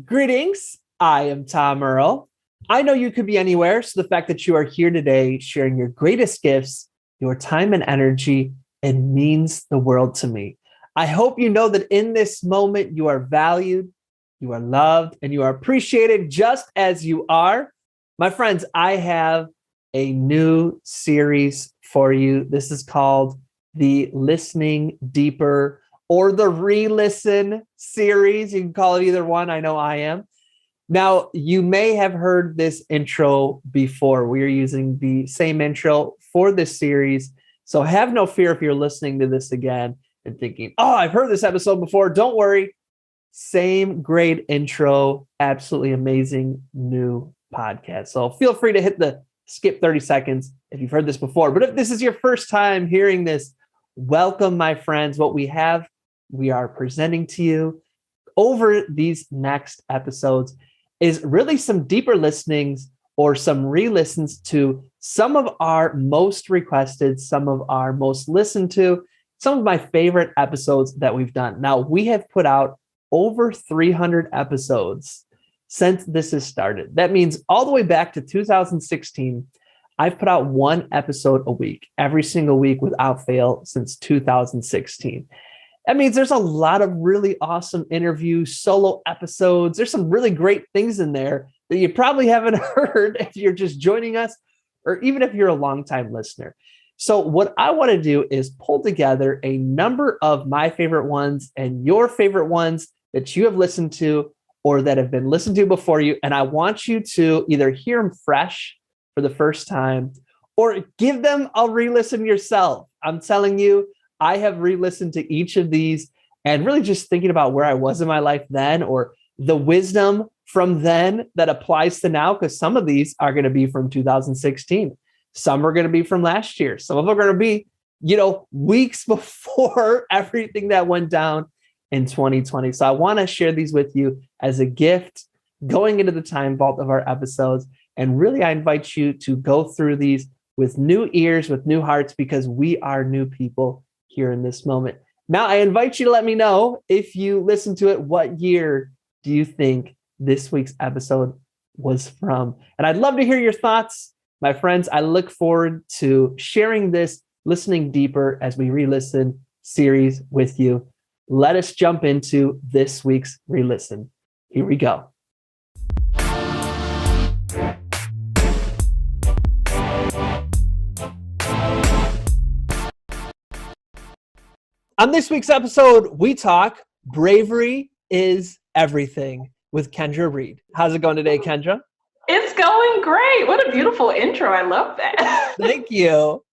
Greetings. I am Tom Earl. I know you could be anywhere, so the fact that you are here today sharing your greatest gifts, your time and energy, it means the world to me. I hope you know that in this moment you are valued, you are loved, and you are appreciated just as you are. My friends, I have a new series for you. This is called the Listening Deeper or the Re-Listen series. You can call it either one. I know I am. Now, you may have heard this intro before. We are using the same intro for this series. So have no fear if you're listening to this again and thinking, oh, I've heard this episode before. Don't worry. Same great intro. Absolutely amazing new podcast. So feel free to hit the skip 30 seconds if you've heard this before. But if this is your first time hearing this, welcome, my friends. What we are presenting to you over these next episodes is really some deeper listenings or some re-listens to some of our most requested, some of our most listened to, some of my favorite episodes that we've done. Now, we have put out over 300 episodes since this has started. That means all the way back to 2016, I've put out one episode a week, every single week without fail since 2016. That means there's a lot of really awesome interviews, solo episodes. There's some really great things in there that you probably haven't heard if you're just joining us, or even if you're a longtime listener. So what I want to do is pull together a number of my favorite ones and your favorite ones that you have listened to or that have been listened to before you. And I want you to either hear them fresh for the first time or give them a re-listen yourself. I'm telling you, I have re-listened to each of these and really just thinking about where I was in my life then, or the wisdom from then that applies to now, because some of these are going to be from 2016. Some are going to be from last year. Some of them are going to be, weeks before everything that went down in 2020. So I want to share these with you as a gift going into the time vault of our episodes. And really, I invite you to go through these with new ears, with new hearts, because we are new people here in this moment. Now, I invite you to let me know if you listen to it, what year do you think this week's episode was from? And I'd love to hear your thoughts. My friends, I look forward to sharing this Listening Deeper as we re-listen series with you. Let us jump into this week's re-listen. Here we go. On this week's episode, we talk Bravery is Everything with Kendra Reed. How's it going today, Kendra? It's going great. What a beautiful intro. I love that. Thank you.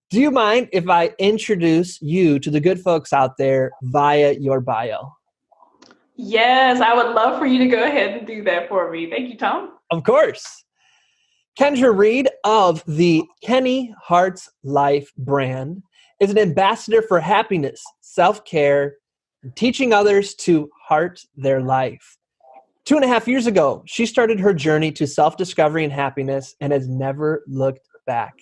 Do you mind if I introduce you to the good folks out there via your bio? Yes, I would love for you to go ahead and do that for me. Thank you, Tom. Of course. Kendra Reed of the Harts Life brand is an ambassador for happiness, self-care, and teaching others to heart their life. 2.5 years ago, she started her journey to self-discovery and happiness and has never looked back.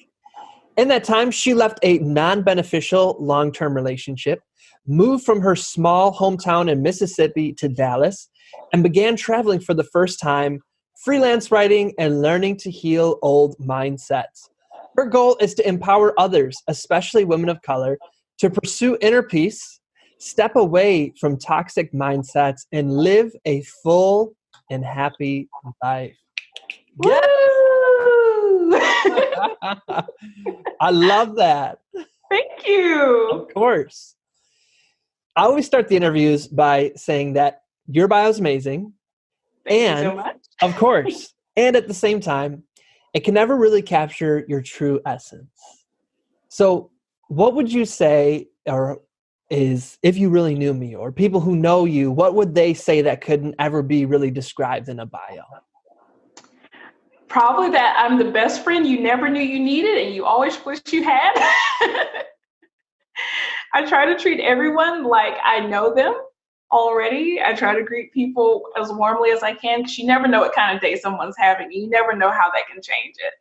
In that time, she left a non-beneficial long-term relationship, moved from her small hometown in Mississippi to Dallas, and began traveling for the first time, freelance writing and learning to heal old mindsets. Her goal is to empower others, especially women of color, to pursue inner peace, step away from toxic mindsets, and live a full and happy life. Yes. I love that. Thank you. Of course. I always start the interviews by saying that your bio is amazing. Thank you so much. Of course. And at the same time, it can never really capture your true essence. So what would you say, or is, if you really knew me, or people who know you, what would they say that couldn't ever be really described in a bio? Probably that I'm the best friend you never knew you needed and you always wished you had. I try to treat everyone like I know them already. I try to greet people as warmly as I can, because you never know what kind of day someone's having. You never know how that can change it.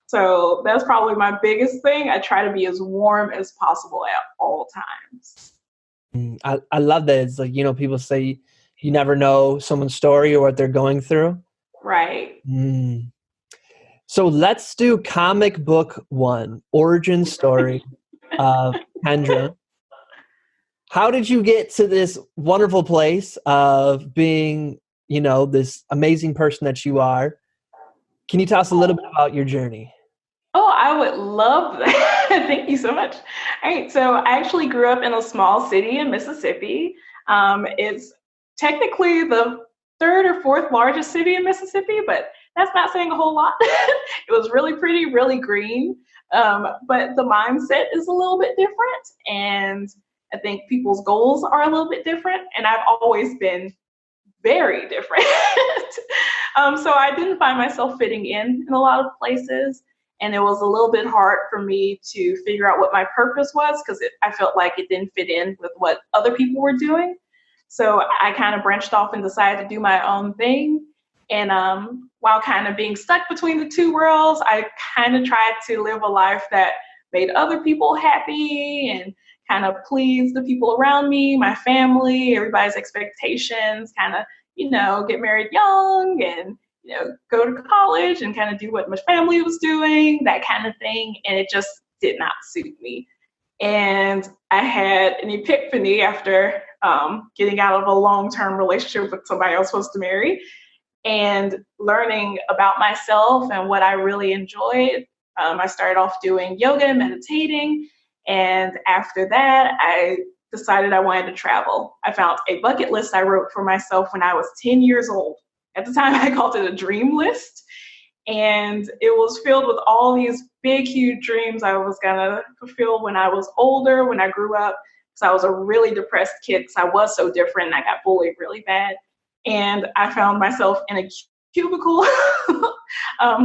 So that's probably my biggest thing. I try to be as warm as possible at all times. I love that. It's like, people say You never know someone's story or what they're going through. Right. Mm. So let's do comic book one, origin story of Kendra. How did you get to this wonderful place of being, this amazing person that you are? Can you tell us a little bit about your journey? Oh, I would love that. Thank you so much. All right. So I actually grew up in a small city in Mississippi. It's technically the third or fourth largest city in Mississippi, but that's not saying a whole lot. It was really pretty, really green. But the mindset is a little bit different. And I think people's goals are a little bit different. And I've always been very different. So I didn't find myself fitting in a lot of places. And it was a little bit hard for me to figure out what my purpose was because I felt like it didn't fit in with what other people were doing. So I kind of branched off and decided to do my own thing. And while kind of being stuck between the two worlds, I kind of tried to live a life that made other people happy and kind of please the people around me, my family, everybody's expectations, kind of, get married young and, go to college and kind of do what my family was doing, that kind of thing. And it just did not suit me. And I had an epiphany after getting out of a long-term relationship with somebody I was supposed to marry and learning about myself and what I really enjoyed. I started off doing yoga and meditating. And after that, I decided I wanted to travel. I found a bucket list I wrote for myself when I was 10 years old. At the time, I called it a dream list. And it was filled with all these big, huge dreams I was going to fulfill when I was older, when I grew up. Because I was a really depressed kid because I was so different and I got bullied really bad. And I found myself in a cubicle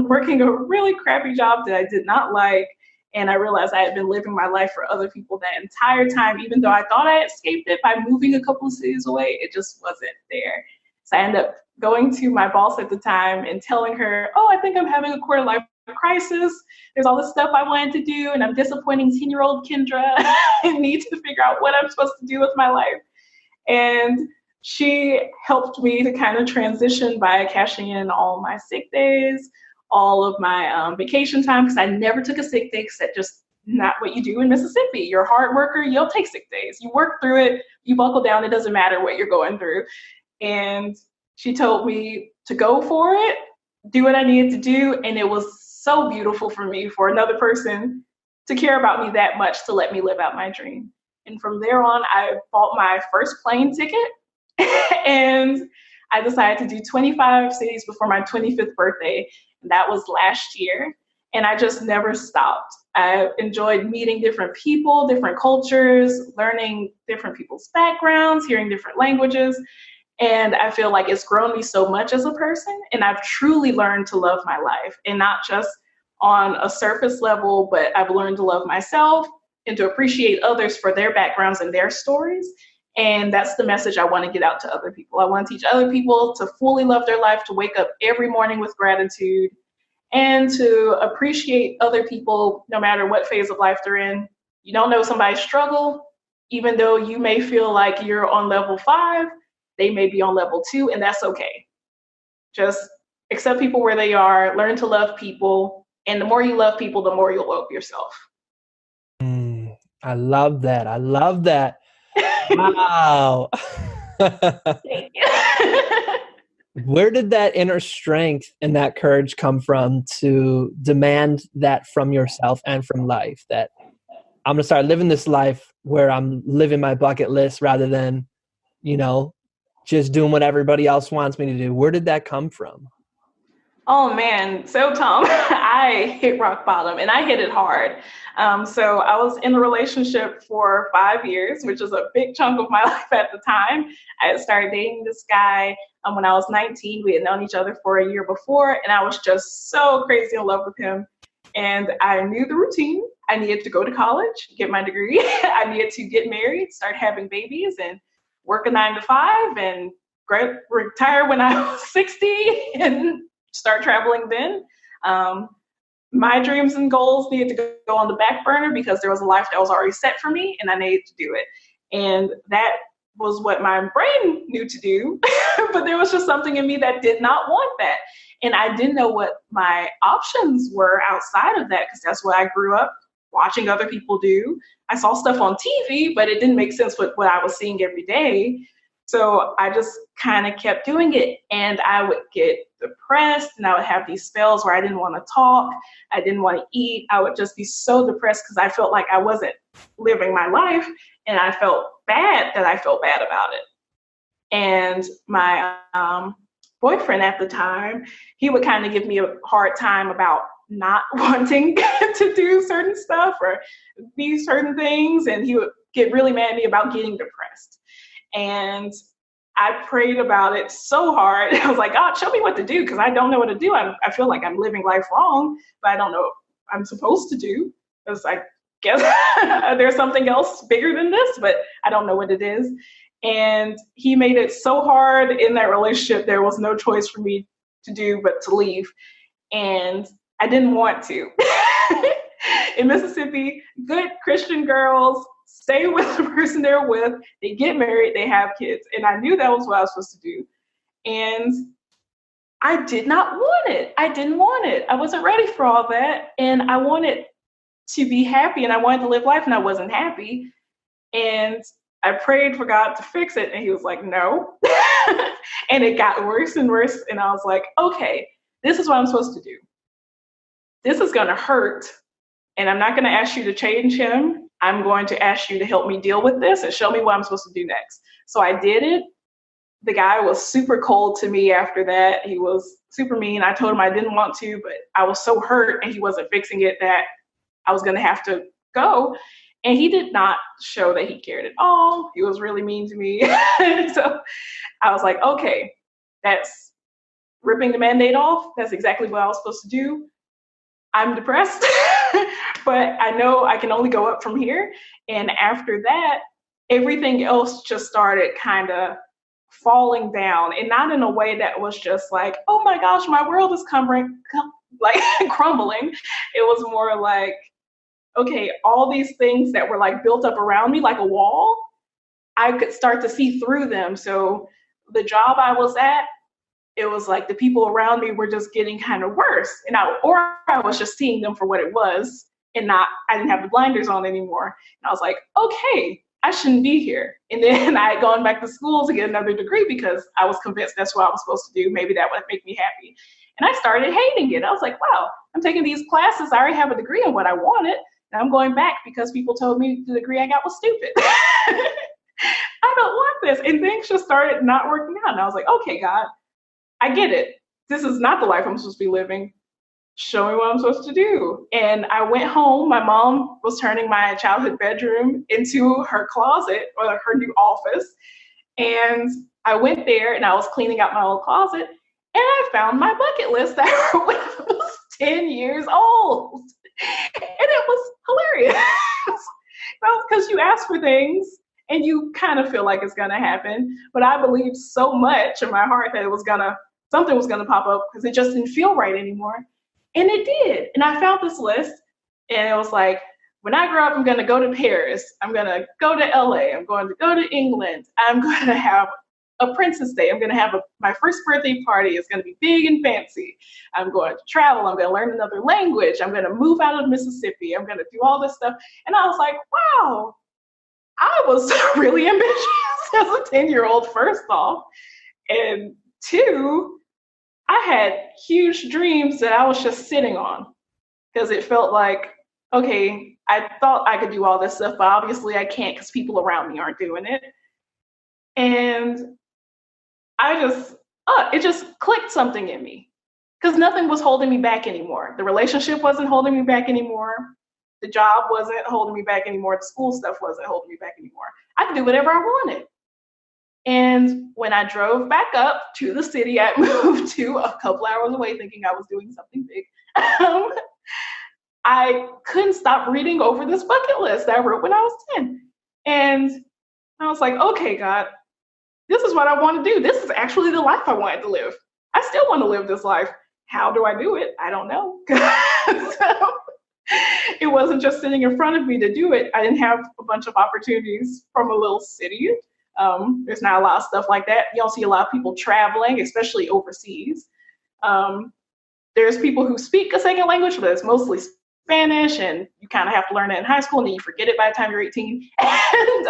working a really crappy job that I did not like. And I realized I had been living my life for other people that entire time, even though I thought I escaped it by moving a couple of cities away, it just wasn't there. So I ended up going to my boss at the time and telling her, oh, I think I'm having a quarter life crisis. There's all this stuff I wanted to do, and I'm disappointing 10-year-old Kendra and need to figure out what I'm supposed to do with my life. And she helped me to kind of transition by cashing in all my sick days, all of my vacation time, because I never took a sick day because that's just not what you do in Mississippi. You're a hard worker, you'll take sick days. You work through it, you buckle down, it doesn't matter what you're going through. And she told me to go for it, do what I needed to do. And it was so beautiful for me for another person to care about me that much to let me live out my dream. And from there on, I bought my first plane ticket and I decided to do 25 cities before my 25th birthday. And that was last year. And I just never stopped. I enjoyed meeting different people, different cultures, learning different people's backgrounds, hearing different languages. And I feel like it's grown me so much as a person. And I've truly learned to love my life, and not just on a surface level, but I've learned to love myself and to appreciate others for their backgrounds and their stories. And that's the message I want to get out to other people. I want to teach other people to fully love their life, to wake up every morning with gratitude, and to appreciate other people no matter what phase of life they're in. You don't know somebody's struggle, even though you may feel like you're on level 5, they may be on level 2, and that's okay. Just accept people where they are, learn to love people, and the more you love people, the more you'll love yourself. I love that. I love that. Wow. Thank you. Where did that inner strength and that courage come from to demand that from yourself and from life, that I'm going to start living this life where I'm living my bucket list rather than, just doing what everybody else wants me to do? Where did that come from? Oh man, so Tom, I hit rock bottom and I hit it hard. So I was in a relationship for 5 years, which is a big chunk of my life at the time. I had started dating this guy when I was 19. We had known each other for a year before, and I was just so crazy in love with him. And I knew the routine. I needed to go to college, get my degree. I needed to get married, start having babies, and work a 9 to 5, and retire when I was 60 and start traveling then. My dreams and goals needed to go on the back burner because there was a life that was already set for me and I needed to do it. And that was what my brain knew to do, but there was just something in me that did not want that. And I didn't know what my options were outside of that, because that's what I grew up watching other people do. I saw stuff on TV, but it didn't make sense with what I was seeing every day. So I just kind of kept doing it, and I would get depressed, and I would have these spells where I didn't want to talk. I didn't want to eat. I would just be so depressed because I felt like I wasn't living my life, and I felt bad that I felt bad about it. And my boyfriend at the time, he would kind of give me a hard time about not wanting to do certain stuff or be certain things. And he would get really mad at me about getting depressed. And I prayed about it so hard. I was like, God, show me what to do, because I don't know what to do. I feel like I'm living life wrong, but I don't know what I'm supposed to do. Because I guess there's something else bigger than this, but I don't know what it is. And he made it so hard in that relationship, there was no choice for me to do but to leave. And I didn't want to. In Mississippi, good Christian girls stay with the person they're with, they get married, they have kids. And I knew that was what I was supposed to do. And I did not want it. I didn't want it. I wasn't ready for all that. And I wanted to be happy, and I wanted to live life, and I wasn't happy. And I prayed for God to fix it, and he was like, no. And it got worse and worse. And I was like, okay, this is what I'm supposed to do. This is going to hurt. And I'm not going to ask you to change him. I'm going to ask you to help me deal with this and show me what I'm supposed to do next. So I did it. The guy was super cold to me after that. He was super mean. I told him I didn't want to, but I was so hurt and he wasn't fixing it that I was going to have to go. And he did not show that he cared at all. He was really mean to me. So I was like, okay, that's ripping the Band-Aid off. That's exactly what I was supposed to do. I'm depressed, but I know I can only go up from here. And after that, everything else just started kind of falling down, and not in a way that was just like, oh my gosh, my world is crumbling. It was more like, okay, all these things that were like built up around me like a wall, I could start to see through them. So the job I was at, it was like the people around me were just getting kind of worse. And I was just seeing them for what it was, and I didn't have the blinders on anymore. And I was like, okay, I shouldn't be here. And then I had gone back to school to get another degree because I was convinced that's what I was supposed to do. Maybe that would make me happy. And I started hating it. I was like, wow, I'm taking these classes. I already have a degree in what I wanted. And I'm going back because people told me the degree I got was stupid. I don't want this. And things just started not working out. And I was like, okay, God, I get it. This is not the life I'm supposed to be living. Show me what I'm supposed to do. And I went home. My mom was turning my childhood bedroom into her closet, or her new office. And I went there and I was cleaning out my old closet, and I found my bucket list that was 10 years old. And it was hilarious. Well, because you ask for things and you kind of feel like it's going to happen. But I believed so much in my heart that something was going to pop up, because it just didn't feel right anymore. And it did. And I found this list, and it was like, when I grow up, I'm going to go to Paris. I'm going to go to LA. I'm going to go to England. I'm going to have a Princess Day. I'm going to have my first birthday party. It's going to be big and fancy. I'm going to travel. I'm going to learn another language. I'm going to move out of Mississippi. I'm going to do all this stuff. And I was like, wow, I was really ambitious as a 10-year-old, first off. And two, I had huge dreams that I was just sitting on, because it felt like, okay, I thought I could do all this stuff, but obviously I can't because people around me aren't doing it. And it just clicked something in me, because nothing was holding me back anymore. The relationship wasn't holding me back anymore. The job wasn't holding me back anymore. The school stuff wasn't holding me back anymore. I could do whatever I wanted. And when I drove back up to the city I moved to a couple hours away, thinking I was doing something big, I couldn't stop reading over this bucket list that I wrote when I was 10. And I was like, okay, God, this is what I want to do. This is actually the life I wanted to live. I still want to live this life. How do I do it? I don't know. So it wasn't just sitting in front of me to do it. I didn't have a bunch of opportunities from a little city. There's not a lot of stuff like that. You don't see a lot of people traveling, especially overseas. There's people who speak a second language, but it's mostly Spanish, and you kind of have to learn it in high school, and then you forget it by the time you're 18. And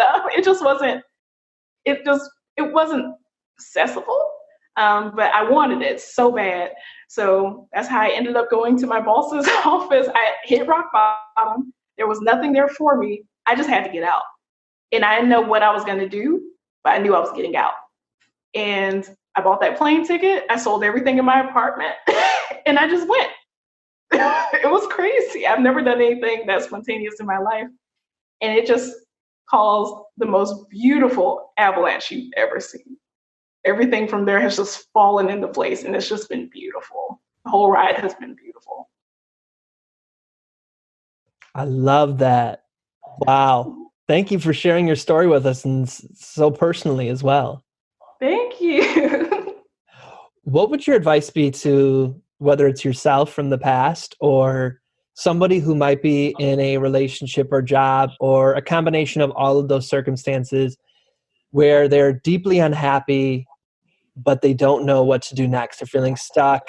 it wasn't accessible. But I wanted it so bad. So that's how I ended up going to my boss's office. I hit rock bottom. There was nothing there for me. I just had to get out. And I didn't know what I was going to do, but I knew I was getting out. And I bought that plane ticket. I sold everything in my apartment and I just went. It was crazy. I've never done anything that spontaneous in my life. And it just caused the most beautiful avalanche you've ever seen. Everything from there has just fallen into place, and it's just been beautiful. The whole ride has been beautiful. I love that. Wow. Thank you for sharing your story with us, and so personally as well. Thank you. What would your advice be to, whether it's yourself from the past or somebody who might be in a relationship or job or a combination of all of those circumstances where they're deeply unhappy, but they don't know what to do next? They're feeling stuck.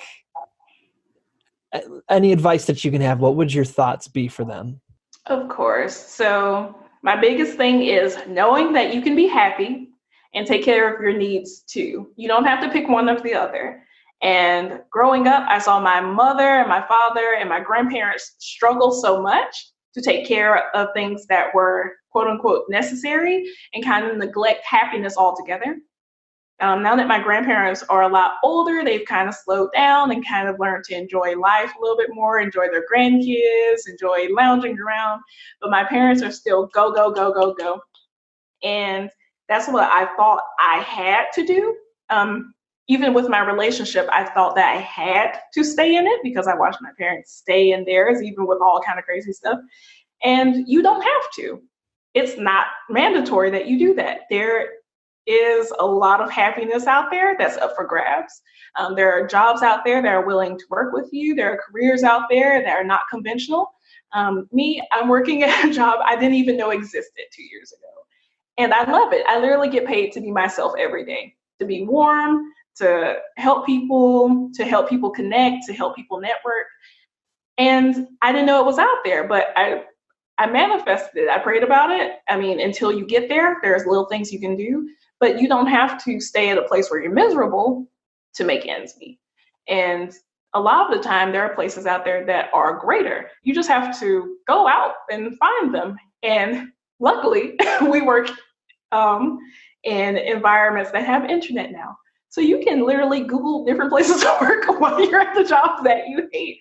Any advice that you can have, what would your thoughts be for them? Of course. So my biggest thing is knowing that you can be happy and take care of your needs too. You don't have to pick one or the other. And growing up, I saw my mother and my father and my grandparents struggle so much to take care of things that were quote unquote necessary and kind of neglect happiness altogether. Now that my grandparents are a lot older, they've kind of slowed down and kind of learned to enjoy life a little bit more, enjoy their grandkids, enjoy lounging around. But my parents are still go, go, go, go, go. And that's what I thought I had to do. Even with my relationship, I thought that I had to stay in it because I watched my parents stay in theirs, even with all kind of crazy stuff. And you don't have to. It's not mandatory that you do that. There is a lot of happiness out there that's up for grabs. There are jobs out there that are willing to work with you. There are careers out there that are not conventional. Me, I'm working at a job I didn't even know existed 2 years ago. And I love it. I literally get paid to be myself every day, to be warm, to help people connect, to help people network. And I didn't know it was out there, but I manifested it. I prayed about it. I mean, until you get there, there's little things you can do, but you don't have to stay at a place where you're miserable to make ends meet. And a lot of the time, there are places out there that are greater. You just have to go out and find them. And luckily, we work in environments that have internet now. So you can literally Google different places to work while you're at the job that you hate.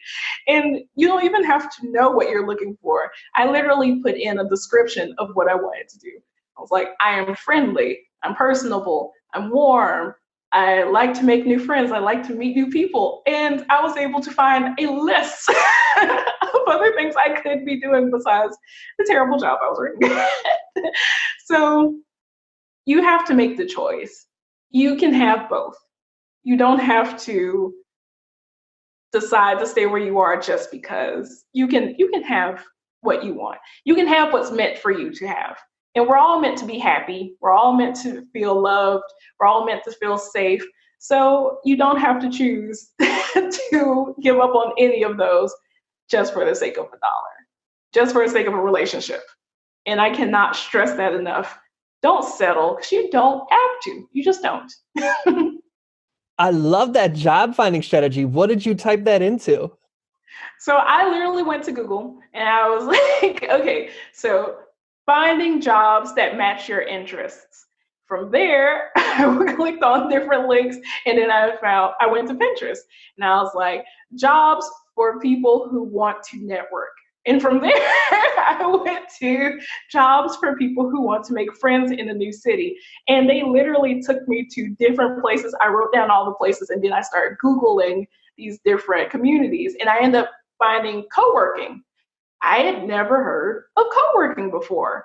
And you don't even have to know what you're looking for. I literally put in a description of what I wanted to do. I was like, I am friendly, I'm personable, I'm warm, I like to make new friends, I like to meet new people. And I was able to find a list of other things I could be doing besides the terrible job I was working at. So you have to make the choice. You can have both. You don't have to decide to stay where you are just because. You can have what you want. You can have what's meant for you to have. And we're all meant to be happy. We're all meant to feel loved. We're all meant to feel safe. So you don't have to choose to give up on any of those just for the sake of $1, just for the sake of a relationship. And I cannot stress that enough. Don't settle because you don't have to. You just don't. I love that job finding strategy. What did you type that into? So I literally went to Google and I was like, okay, so finding jobs that match your interests. From there, I clicked on different links and then I went to Pinterest and I was like, jobs for people who want to network. And from there, I went to jobs for people who want to make friends in a new city. And they literally took me to different places. I wrote down all the places and then I started Googling these different communities. And I ended up finding co-working. I had never heard of co-working before.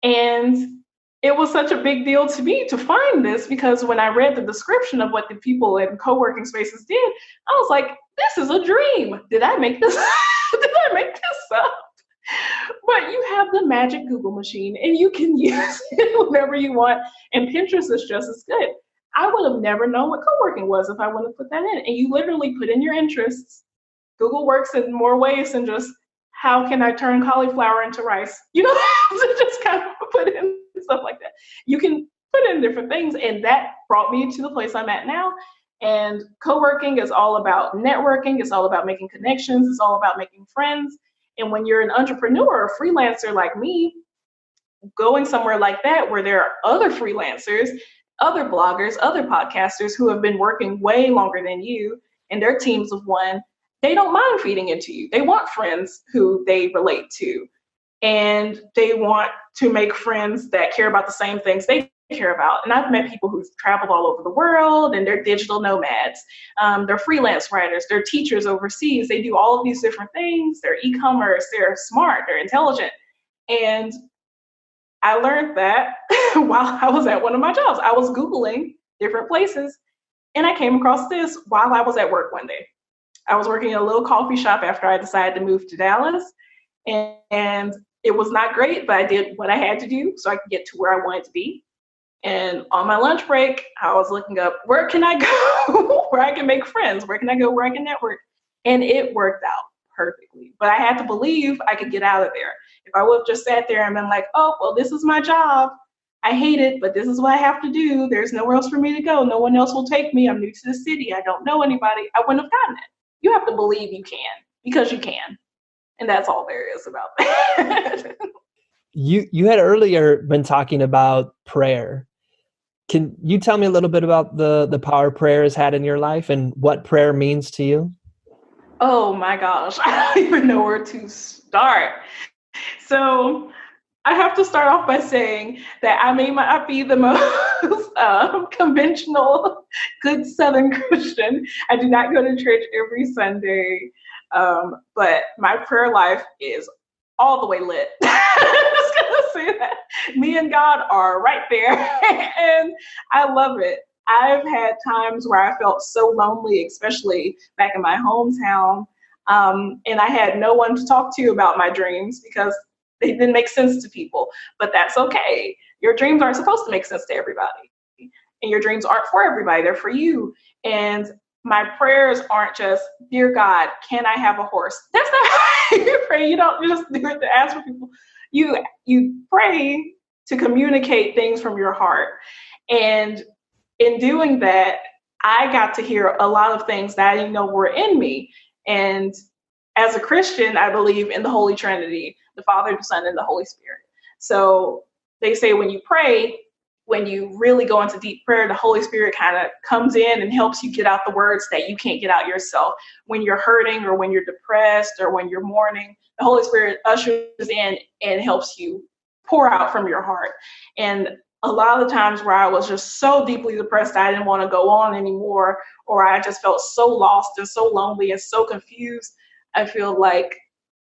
And it was such a big deal to me to find this because when I read the description of what the people in co-working spaces did, I was like, this is a dream. Did I make this? Did I make this up? But you have the magic Google machine and you can use it whenever you want. And Pinterest is just as good. I would have never known what co-working was if I wouldn't have put that in. And you literally put in your interests. Google works in more ways than just how can I turn cauliflower into rice? You don't have to just kind of put in stuff like that. You can put in different things. And that brought me to the place I'm at now. And co-working is all about networking. It's all about making connections. It's all about making friends. And when you're an entrepreneur or a freelancer like me, going somewhere like that where there are other freelancers, other bloggers, other podcasters who have been working way longer than you and their teams of one, they don't mind feeding into you. They want friends who they relate to, and they want to make friends that care about the same things they care about. And I've met people who've traveled all over the world and they're digital nomads. They're freelance writers, they're teachers overseas. They do all of these different things. They're e-commerce, they're smart, they're intelligent. And I learned that while I was at one of my jobs. I was Googling different places and I came across this while I was at work one day. I was working in a little coffee shop after I decided to move to Dallas. And it was not great, but I did what I had to do so I could get to where I wanted to be. And on my lunch break, I was looking up, where can I go where I can make friends? Where can I go where I can network? And it worked out perfectly. But I had to believe I could get out of there. If I would have just sat there and been like, oh, well, this is my job. I hate it, but this is what I have to do. There's nowhere else for me to go. No one else will take me. I'm new to the city. I don't know anybody. I wouldn't have gotten it. You have to believe you can because you can. And that's all there is about that. You had earlier been talking about prayer. Can you tell me a little bit about the power prayer has had in your life and what prayer means to you? Oh my gosh, I don't even know where to start. So I have to start off by saying that I may not be the most conventional, good Southern Christian. I do not go to church every Sunday, but my prayer life is all the way lit. I'm just gonna say that. Me and God are right there, and I love it. I've had times where I felt so lonely, especially back in my hometown, and I had no one to talk to about my dreams because they didn't make sense to people. But that's okay. Your dreams aren't supposed to make sense to everybody, and your dreams aren't for everybody. They're for you. And my prayers aren't just, dear God, can I have a horse? That's not how you pray. You don't just do it to ask for people. You pray to communicate things from your heart. And in doing that, I got to hear a lot of things that I didn't know were in me. And as a Christian, I believe in the Holy Trinity, the Father, the Son, and the Holy Spirit. So they say when you pray, when you really go into deep prayer, the Holy Spirit kind of comes in and helps you get out the words that you can't get out yourself. When you're hurting or when you're depressed or when you're mourning, the Holy Spirit ushers in and helps you pour out from your heart. And a lot of the times where I was just so deeply depressed, I didn't want to go on anymore, or I just felt so lost and so lonely and so confused, I feel like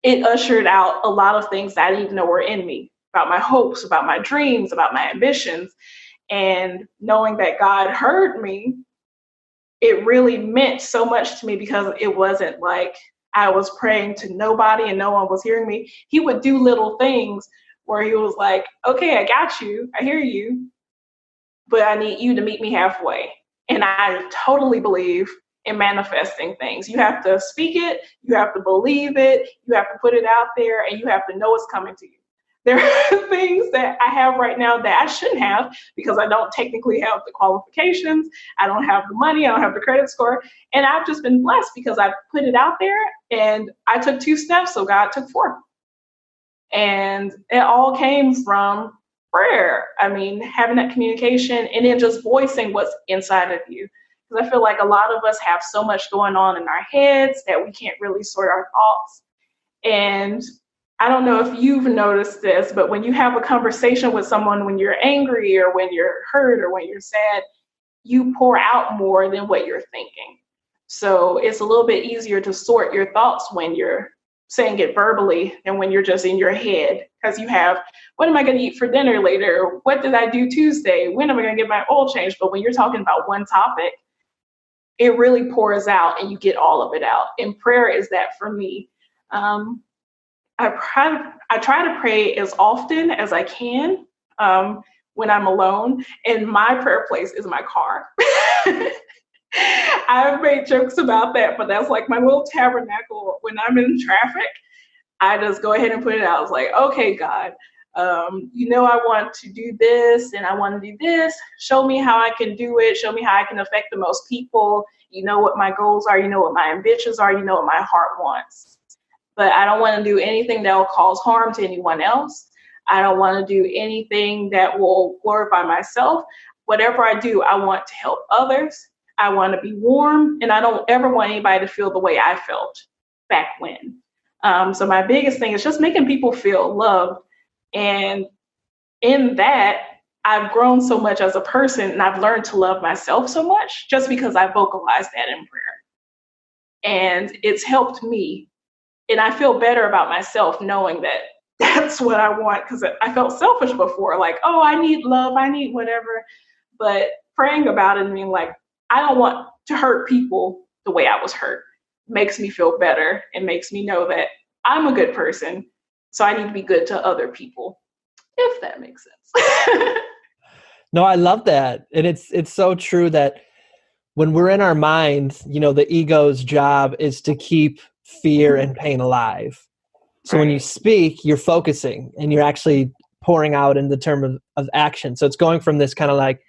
it ushered out a lot of things that I didn't even know were in me, about my hopes, about my dreams, about my ambitions. And knowing that God heard me, it really meant so much to me because it wasn't like I was praying to nobody and no one was hearing me. He would do little things where he was like, okay, I got you. I hear you, but I need you to meet me halfway. And I totally believe in manifesting things. You have to speak it, you have to believe it, you have to put it out there, and you have to know it's coming to you. There are things that I have right now that I shouldn't have because I don't technically have the qualifications, I don't have the money, I don't have the credit score, and I've just been blessed because I put it out there and I took 2 steps, so God took 4. And it all came from prayer. I mean, having that communication and then just voicing what's inside of you. Because I feel like a lot of us have so much going on in our heads that we can't really sort our thoughts. And I don't know if you've noticed this, but when you have a conversation with someone when you're angry or when you're hurt or when you're sad, you pour out more than what you're thinking. So it's a little bit easier to sort your thoughts when you're saying it verbally than when you're just in your head, because you have, what am I going to eat for dinner later? What did I do Tuesday? When am I going to get my oil changed? But when you're talking about one topic, it really pours out and you get all of it out. And prayer is that for me. I try to pray as often as I can when I'm alone, and my prayer place is my car. I've made jokes about that, but that's like my little tabernacle. When I'm in traffic, I just go ahead and put it out. It's like, okay, God, I want to do this and I want to do this. Show me how I can do it. Show me how I can affect the most people. You know what my goals are. You know what my ambitions are. You know what my heart wants. But I don't want to do anything that will cause harm to anyone else. I don't want to do anything that will glorify myself. Whatever I do, I want to help others. I want to be warm, and I don't ever want anybody to feel the way I felt back when. So my biggest thing is just making people feel loved. And in that, I've grown so much as a person, and I've learned to love myself so much just because I vocalized that in prayer. And it's helped me. And I feel better about myself knowing that that's what I want, because I felt selfish before, like, oh, I need love, I need whatever. But praying about it and being like, I don't want to hurt people the way I was hurt makes me feel better and makes me know that I'm a good person. So I need to be good to other people, if that makes sense. No, I love that. And it's so true that when we're in our mind, the ego's job is to keep fear and pain alive. So when you speak, you're focusing and you're actually pouring out in the term of action. So it's going from this kind of like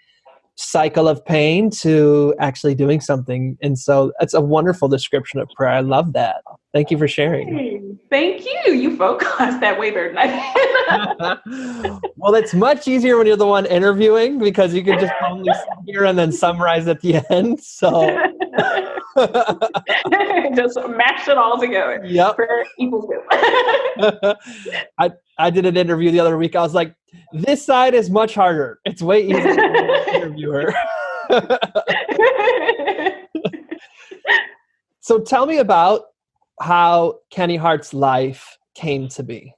cycle of pain to actually doing something. And so that's a wonderful description of prayer. I love that. Thank you for sharing. Hey, thank you. You vocalized that way better than I did. Well, it's much easier when you're the one interviewing because you can just only sit here and then summarize at the end. So just mash it all together. Yep. Prayer equals good. I did an interview the other week. I was like, this side is much harder. It's way easier to be an interviewer. So tell me about how Kenny Harts' life came to be.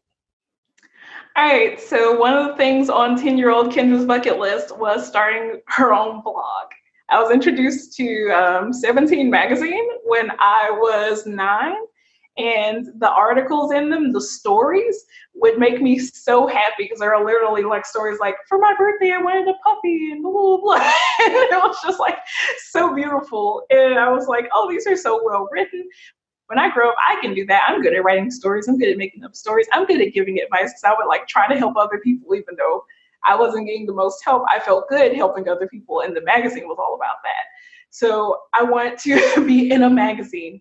All right. So one of the things on 10-year-old Kendra's bucket list was starting her own blog. I was introduced to 17 magazine when I was 9. And the articles in them, the stories, would make me so happy because there are literally like stories like, for my birthday, I wanted a puppy and blah, blah, blah. And it was just like so beautiful. And I was like, oh, these are so well written. When I grow up, I can do that. I'm good at writing stories. I'm good at making up stories. I'm good at giving advice because I would like try to help other people, even though I wasn't getting the most help. I felt good helping other people. And the magazine was all about that. So I wanted to be in a magazine.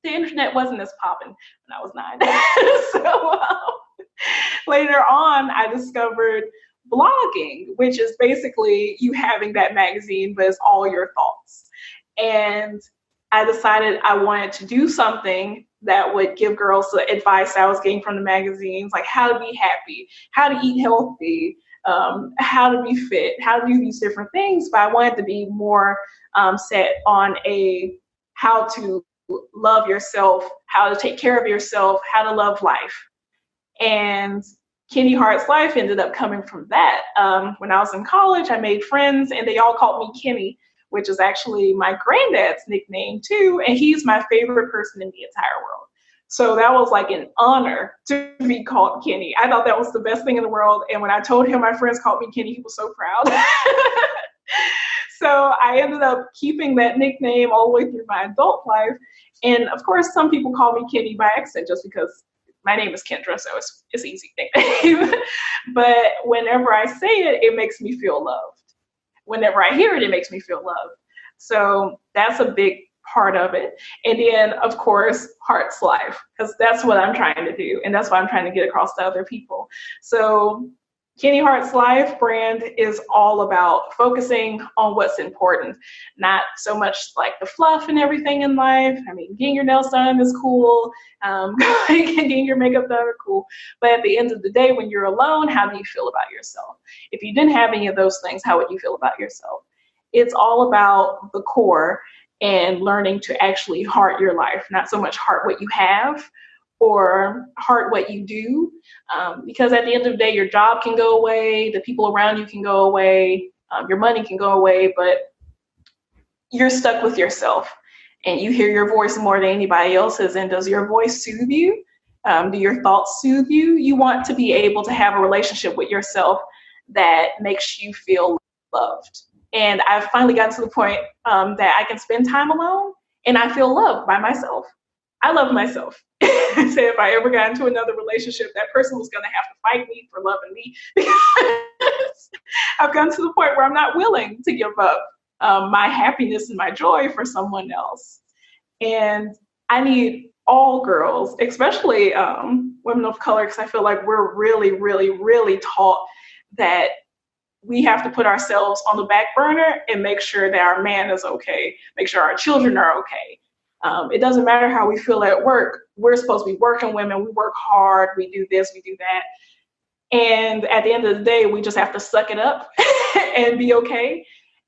The internet wasn't as popping when I was 9. So later on, I discovered blogging, which is basically you having that magazine, but it's all your thoughts. And I decided I wanted to do something that would give girls the advice I was getting from the magazines, like how to be happy, how to eat healthy, how to be fit, how to do these different things. But I wanted to be more set on how to love yourself, how to take care of yourself, how to love life. And Kenny Harts' Life ended up coming from that. When I was in college, I made friends and they all called me Kenny, which is actually my granddad's nickname too. And he's my favorite person in the entire world. So that was like an honor to be called Kenny. I thought that was the best thing in the world. And when I told him my friends called me Kenny, he was so proud. So I ended up keeping that nickname all the way through my adult life. And of course, some people call me Kenny by accident just because my name is Kendra, so it's easy nickname. But whenever I say it, it makes me feel loved. Whenever I hear it, it makes me feel loved. So that's a big part of it. And then, of course, Harts Life, because that's what I'm trying to do. And that's what I'm trying to get across to other people. So Kenny Harts Life brand is all about focusing on what's important, not so much like the fluff and everything in life. I mean, getting your nails done is cool. Getting your makeup done is cool. But at the end of the day, when you're alone, how do you feel about yourself? If you didn't have any of those things, how would you feel about yourself? It's all about the core and learning to actually heart your life, not so much heart what you have or heart what you do. Because at the end of the day, your job can go away, the people around you can go away, your money can go away, but you're stuck with yourself and you hear your voice more than anybody else's. And does your voice soothe you? Do your thoughts soothe you? You want to be able to have a relationship with yourself that makes you feel loved. And I've finally gotten to the point that I can spend time alone and I feel loved by myself. I love myself. So if I ever got into another relationship, that person was going to have to fight me for loving me because I've gotten to the point where I'm not willing to give up my happiness and my joy for someone else. And I need all girls, especially women of color, because I feel like we're really, really, really taught that we have to put ourselves on the back burner and make sure that our man is okay, make sure our children are okay. It doesn't matter how we feel at work. We're supposed to be working women. We work hard. We do this, we do that. And at the end of the day, we just have to suck it up and be okay.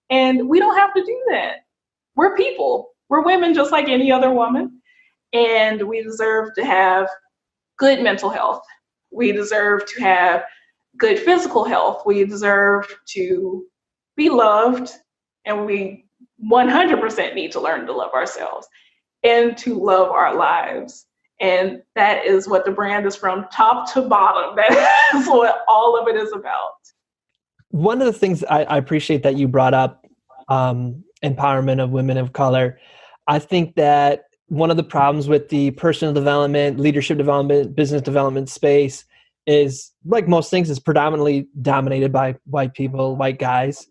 And we don't have to do that. We're people. We're women just like any other woman. And we deserve to have good mental health. We deserve to have good physical health. We deserve to be loved. And we 100% need to learn to love ourselves and to love our lives. And that is what the brand is from top to bottom. That is what all of it is about. One of the things I appreciate that you brought up, empowerment of women of color. I think that one of the problems with the personal development, leadership development, business development space is, like most things, is predominantly dominated by white people, white guys.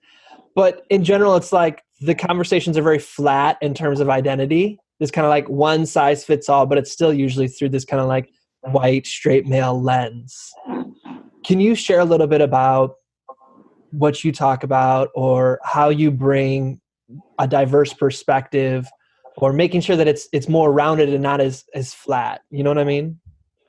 But in general, it's like the conversations are very flat in terms of identity. It's kind of like one size fits all, but it's still usually through this kind of like white, straight male lens. Can you share a little bit about what you talk about or how you bring a diverse perspective or making sure that it's more rounded and not as flat? You know what I mean?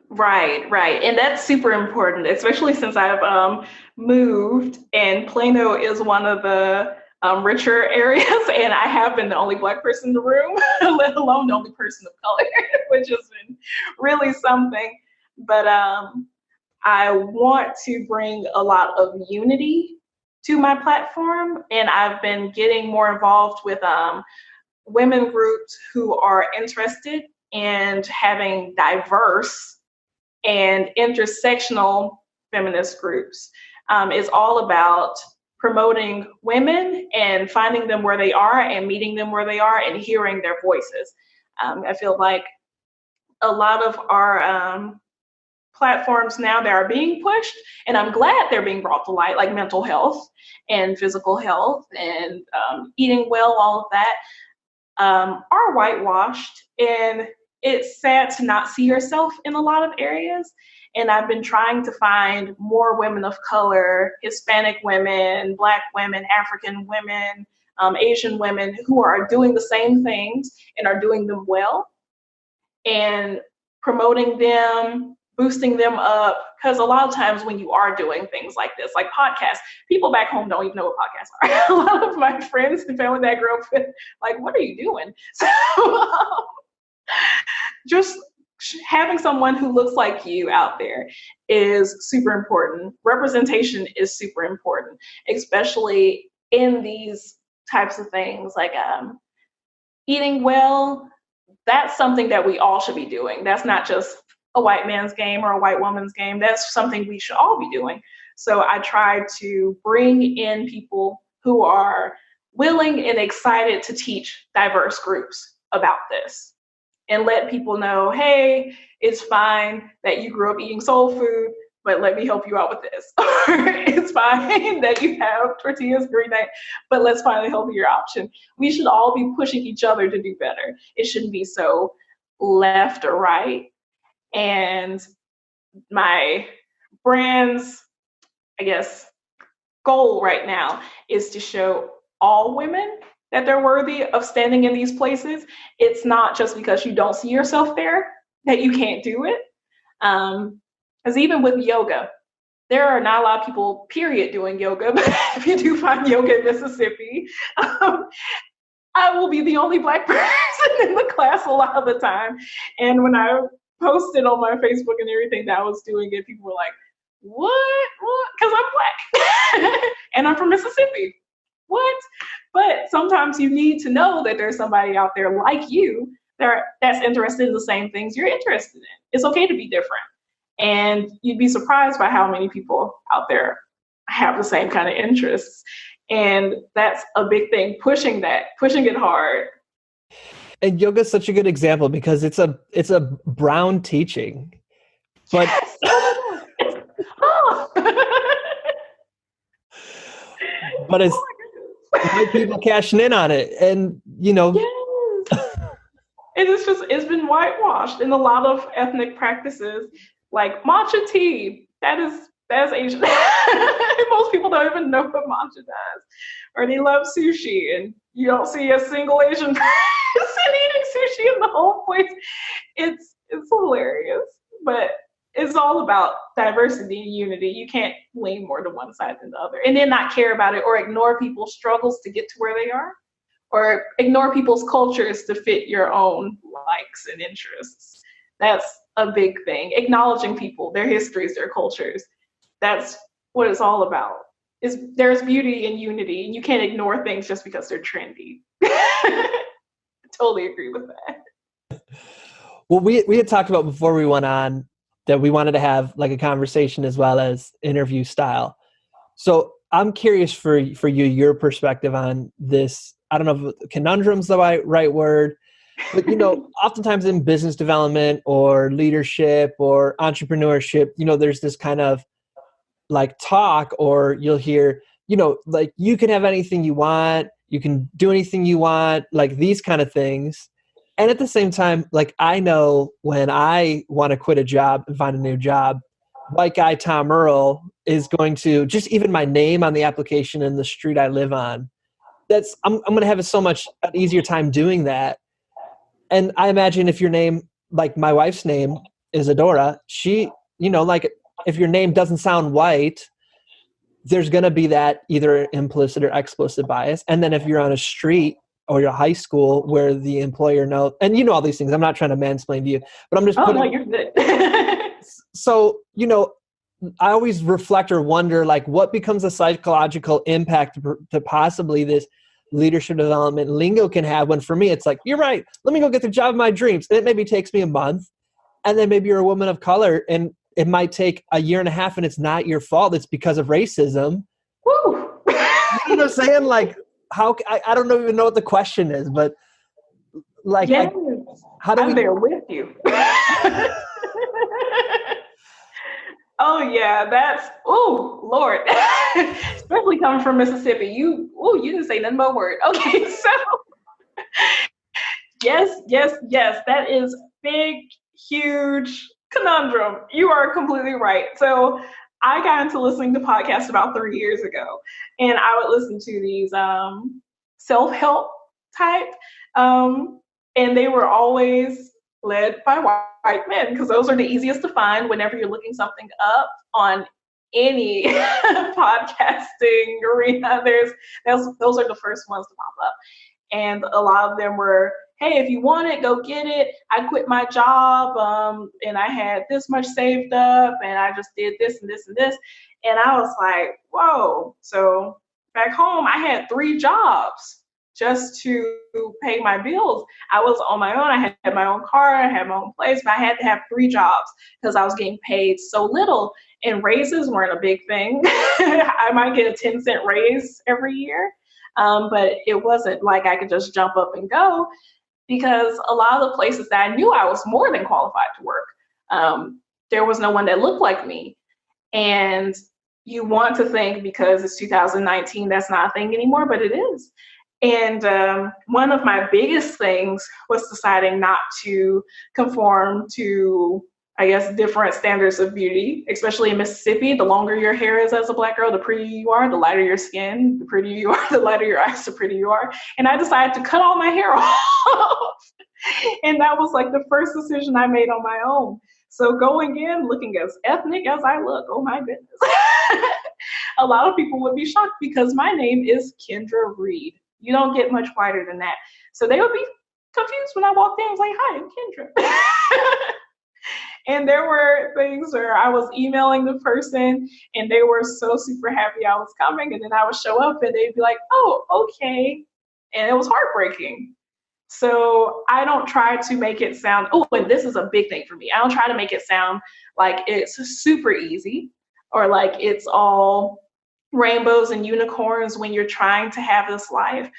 Right. And that's super important, especially since I've moved and Plano is one of the richer areas, and I have been the only Black person in the room, let alone the only person of color, which has been really something. But I want to bring a lot of unity to my platform, and I've been getting more involved with women groups who are interested in having diverse and intersectional feminist groups. It's all about promoting women and finding them where they are and meeting them where they are and hearing their voices. I feel like a lot of our platforms now that are being pushed, and I'm glad they're being brought to light, like mental health and physical health and eating well, all of that, are whitewashed. And it's sad to not see yourself in a lot of areas. And I've been trying to find more women of color, Hispanic women, Black women, African women, Asian women who are doing the same things and are doing them well, and promoting them, boosting them up. Because a lot of times when you are doing things like this, like podcasts, people back home don't even know what podcasts are. A lot of my friends and family that I grew up with, like, what are you doing? So just having someone who looks like you out there is super important. Representation is super important, especially in these types of things like eating well. That's something that we all should be doing. That's not just a white man's game or a white woman's game. That's something we should all be doing. So I try to bring in people who are willing and excited to teach diverse groups about this and let people know, hey, it's fine that you grew up eating soul food, but let me help you out with this. Or it's fine that you have tortillas every night, but let's find a healthier option. We should all be pushing each other to do better. It shouldn't be so left or right. And my brand's, I guess, goal right now is to show all women that they're worthy of standing in these places. It's not just because you don't see yourself there that you can't do it. Because even with yoga, there are not a lot of people, period, doing yoga. But if you do find yoga in Mississippi, I will be the only Black person in the class a lot of the time. And when I posted on my Facebook and everything that I was doing it, people were like, what? Because I'm Black and I'm from Mississippi. What? But sometimes you need to know that there's somebody out there like you that's interested in the same things you're interested in. It's okay to be different. And you'd be surprised by how many people out there have the same kind of interests. And that's a big thing, pushing it hard. And yoga is such a good example because it's a brown teaching. But yes. Oh. But it's white people cashing in on it. And yes. It's been whitewashed in a lot of ethnic practices, like matcha tea. That's Asian. Most people don't even know what matcha does. Or they love sushi, and you don't see a single Asian person eating sushi in the whole place. It's hilarious, but it's all about diversity and unity. You can't lean more to one side than the other, and then not care about it or ignore people's struggles to get to where they are, or ignore people's cultures to fit your own likes and interests. That's a big thing. Acknowledging people, their histories, their cultures. That's what it's all about. There's beauty in unity, and you can't ignore things just because they're trendy. Totally agree with that. Well, we had talked about before we went on that we wanted to have like a conversation as well as interview style. So I'm curious for you, your perspective on this. I don't know if conundrum's the right word, but oftentimes in business development or leadership or entrepreneurship, there's this kind of like talk, or you'll hear, like you can have anything you want, you can do anything you want, like these kind of things. And at the same time, like I know when I want to quit a job and find a new job, white guy Tom Earl is going to just even my name on the application in the street I live on. I'm going to have so much an easier time doing that. And I imagine if your name, like my wife's name is Adora, she, like if your name doesn't sound white, there's going to be that either implicit or explicit bias. And then if you're on a street or your high school where the employer knows, and all these things, I'm not trying to mansplain to you, but I'm just no, you're good. So, I always reflect or wonder, like, what becomes a psychological impact to possibly this leadership development lingo can have, when for me, it's like, you're right, let me go get the job of my dreams. And it maybe takes me a month. And then maybe you're a woman of color and it might take a year and a half and it's not your fault. It's because of racism. Woo. You know what I'm saying? Like, I don't even know what the question is, but like, yes. how do I'm there with you. Oh yeah, Lord. Especially coming from Mississippi. You didn't say nothing but a word. Okay, so yes. That is big, huge conundrum. You are completely right. So I got into listening to podcasts about 3 years ago, and I would listen to these self-help type, and they were always led by white men, because those are the easiest to find whenever you're looking something up on any podcasting arena. Those are the first ones to pop up. And a lot of them were, hey, if you want it, go get it. I quit my job, and I had this much saved up, and I just did this and this and this. And I was like, whoa. So back home, I had 3 jobs just to pay my bills. I was on my own. I had my own car. I had my own place, but I had to have 3 jobs because I was getting paid so little. And raises weren't a big thing. I might get a 10-cent raise every year. But it wasn't like I could just jump up and go, because a lot of the places that I knew I was more than qualified to work, there was no one that looked like me. And you want to think because it's 2019, that's not a thing anymore, but it is. And one of my biggest things was deciding not to conform to, I guess, different standards of beauty, especially in Mississippi. The longer your hair is as a Black girl, the prettier you are, the lighter your skin, the prettier you are, the lighter your eyes, the prettier you are. And I decided to cut all my hair off. And that was like the first decision I made on my own. So going in, looking as ethnic as I look, oh my goodness. A lot of people would be shocked because my name is Kendra Reed. You don't get much whiter than that. So they would be confused when I walked in. I was like, hi, I'm Kendra. And there were things where I was emailing the person and they were so super happy I was coming. And then I would show up and they'd be like, oh, okay. And it was heartbreaking. So I don't try to make it sound, oh, and this is a big thing for me. I don't try to make it sound like it's super easy or like it's all rainbows and unicorns when you're trying to have this life.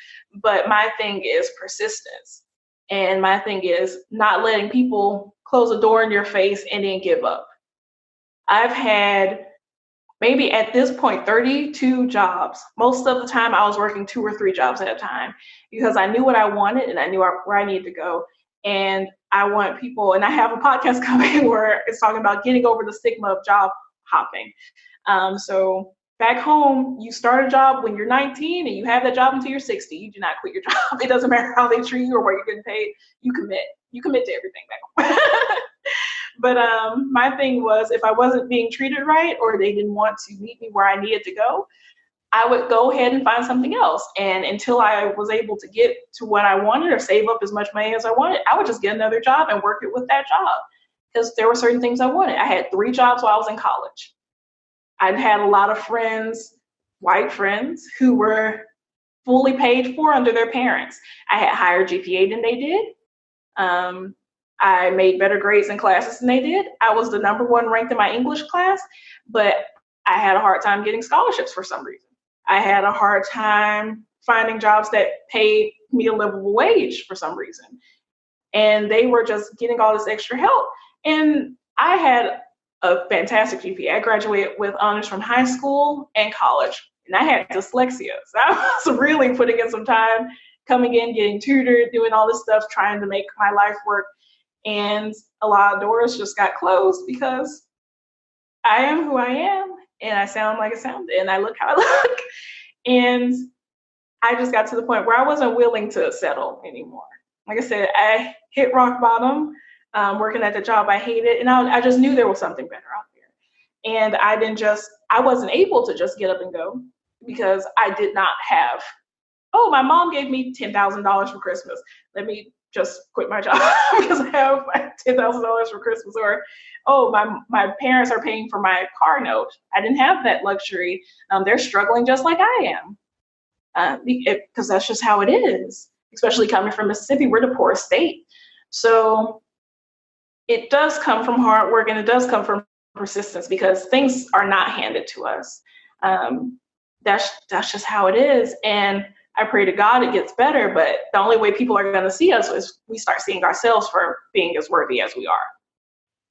But my thing is persistence. And my thing is not letting people close a door in your face and then give up. I've had maybe at this point 32 jobs. Most of the time I was working 2 or 3 jobs at a time because I knew what I wanted and I knew where I needed to go. And I want people, and I have a podcast coming where it's talking about getting over the stigma of job hopping. So back home, you start a job when you're 19 and you have that job until you're 60. You do not quit your job. It doesn't matter how they treat you or what you're getting paid. You commit. You commit to everything back home. But my thing was, if I wasn't being treated right or they didn't want to meet me where I needed to go, I would go ahead and find something else. And until I was able to get to what I wanted or save up as much money as I wanted, I would just get another job and work it with that job because there were certain things I wanted. I had 3 jobs while I was in college. I'd had a lot of friends, white friends, who were fully paid for under their parents. I had higher GPA than they did. I made better grades in classes than they did. I was the number 1 ranked in my English class, but I had a hard time getting scholarships for some reason. I had a hard time finding jobs that paid me a livable wage for some reason. And they were just getting all this extra help. And I had a fantastic GPA. I graduated with honors from high school and college, and I had dyslexia. So I was really putting in some time, coming in, getting tutored, doing all this stuff, trying to make my life work. And a lot of doors just got closed because I am who I am, and I sound like I sound, and I look how I look. And I just got to the point where I wasn't willing to settle anymore. Like I said, I hit rock bottom working at the job I hated, and I just knew there was something better out there. And I wasn't able to just get up and go because I did not have, oh, my mom gave me $10,000 for Christmas. Let me just quit my job because I have $10,000 for Christmas. Or, oh, my parents are paying for my car note. I didn't have that luxury. They're struggling just like I am because that's just how it is, especially coming from Mississippi. We're the poorest state. So it does come from hard work, and it does come from persistence because things are not handed to us. That's just how it is. And I pray to God it gets better, but the only way people are going to see us is we start seeing ourselves for being as worthy as we are.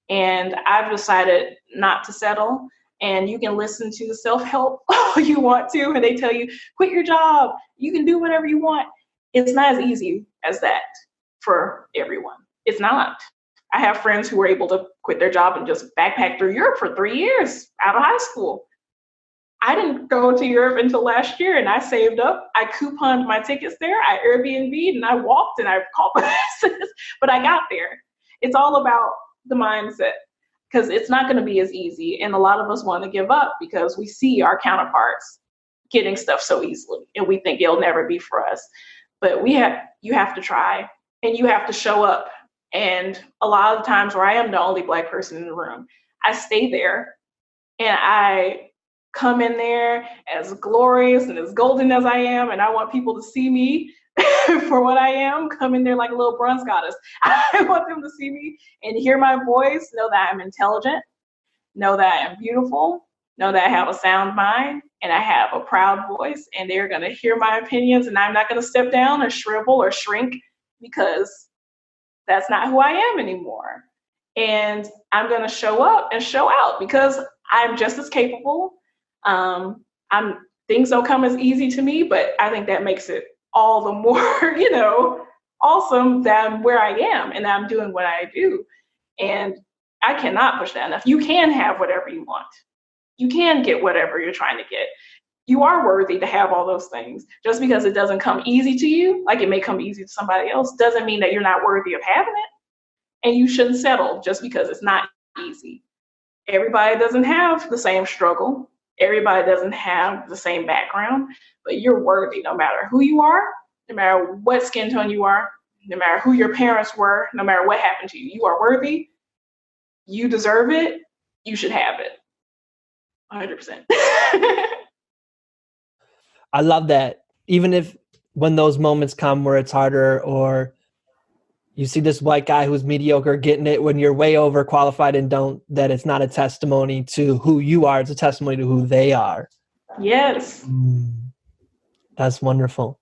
And I've decided not to settle. And you can listen to self-help all you want to, and they tell you, quit your job. You can do whatever you want. It's not as easy as that for everyone. It's not. I have friends who were able to quit their job and just backpack through Europe for 3 years out of high school. I didn't go to Europe until last year, and I saved up. I couponed my tickets there. I Airbnb'd, and I walked, and I called buses, but I got there. It's all about the mindset because it's not going to be as easy. And a lot of us want to give up because we see our counterparts getting stuff so easily, and we think it'll never be for us. But you have to try, and you have to show up. And a lot of the times where I am the only Black person in the room, I stay there, and I come in there as glorious and as golden as I am, and I want people to see me for what I am. Come in there like a little bronze goddess. I want them to see me and hear my voice, know that I'm intelligent, know that I am beautiful, know that I have a sound mind, and I have a proud voice, and they're going to hear my opinions, and I'm not going to step down or shrivel or shrink because that's not who I am anymore. And I'm going to show up and show out because I'm just as capable. Things don't come as easy to me, but I think that makes it all the more, awesome that I'm where I am and I'm doing what I do. And I cannot push that enough. You can have whatever you want. You can get whatever you're trying to get. You are worthy to have all those things. Just because it doesn't come easy to you, like it may come easy to somebody else, doesn't mean that you're not worthy of having it. And you shouldn't settle just because it's not easy. Everybody doesn't have the same struggle. Everybody doesn't have the same background, but you're worthy no matter who you are, no matter what skin tone you are, no matter who your parents were, no matter what happened to you. You are worthy. You deserve it. You should have it. 100%. I love that. Even if when those moments come where it's harder or You see this white guy who's mediocre getting it when you're way overqualified, and that it's not a testimony to who you are. It's a testimony to who they are. Yes. That's wonderful.